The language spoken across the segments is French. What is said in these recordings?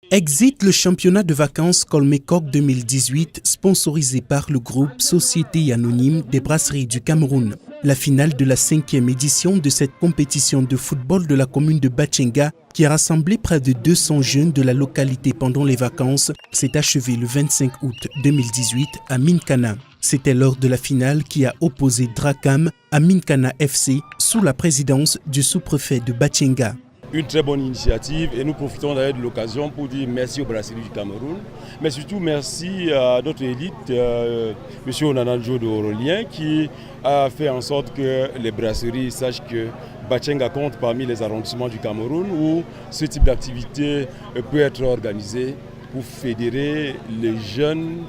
Exit le championnat de vacances Colmecoq 2018 sponsorisé par le groupe Société Anonyme des Brasseries du Cameroun. La finale de la 5e édition de cette compétition de football de la commune de Batchenga, qui a rassemblé près de 200 jeunes de la localité pendant les vacances, s'est achevée le 25 août 2018 à Minkana. C'était lors de la finale qui a opposé Drakam à Minkana FC sous la présidence du sous-préfet de Batchenga. Une très bonne initiative et nous profitons d'ailleurs de l'occasion pour dire merci aux brasseries du Cameroun, mais surtout merci à notre élite, M. Onananjo de Aurélien, qui a fait en sorte que les brasseries sachent que Batchenga compte parmi les arrondissements du Cameroun où ce type d'activité peut être organisé pour fédérer les jeunes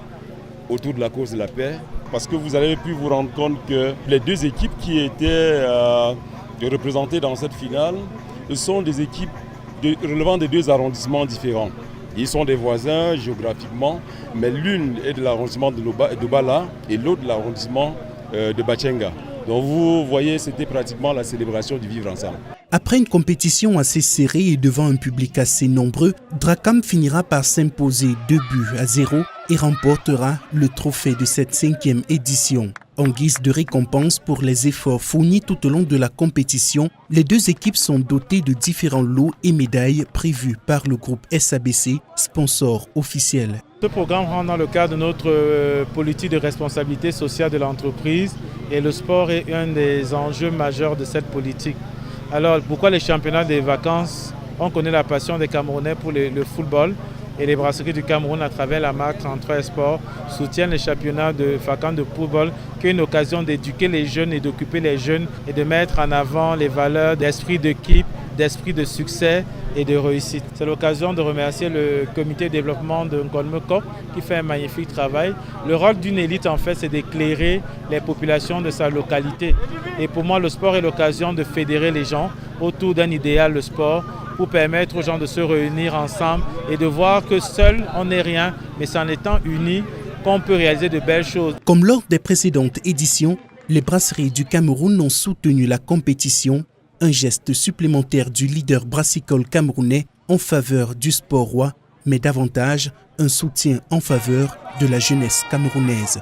autour de la cause de la paix. Parce que vous avez pu vous rendre compte que les deux équipes qui étaient représentées dans cette finale sont des équipes relevant des deux arrondissements différents. Ils sont des voisins géographiquement, mais l'une est de l'arrondissement de Bala et l'autre de l'arrondissement de Batchenga. Donc vous voyez, c'était pratiquement la célébration du vivre ensemble. Après une compétition assez serrée et devant un public assez nombreux, Drakam finira par s'imposer 2-0 et remportera le trophée de cette 5e édition. En guise de récompense pour les efforts fournis tout au long de la compétition, les deux équipes sont dotées de différents lots et médailles prévus par le groupe SABC, sponsor officiel. Ce programme rentre dans le cadre de notre politique de responsabilité sociale de l'entreprise et le sport est un des enjeux majeurs de cette politique. Alors pourquoi les championnats des vacances? On connaît la passion des Camerounais pour le football et les brasseries du Cameroun à travers la marque 33 Sport soutiennent les championnats de vacances de football qui est une occasion d'éduquer les jeunes et d'occuper les jeunes et de mettre en avant les valeurs d'esprit d'équipe, d'esprit de succès et de réussite. C'est l'occasion de remercier le comité de développement de Colmecoq qui fait un magnifique travail. Le rôle d'une élite en fait c'est d'éclairer les populations de sa localité. Et pour moi le sport est l'occasion de fédérer les gens autour d'un idéal, le sport, pour permettre aux gens de se réunir ensemble et de voir que seul on n'est rien, mais c'est en étant unis qu'on peut réaliser de belles choses. Comme lors des précédentes éditions, les brasseries du Cameroun ont soutenu la compétition, un geste supplémentaire du leader brassicole camerounais en faveur du sport roi, mais davantage un soutien en faveur de la jeunesse camerounaise.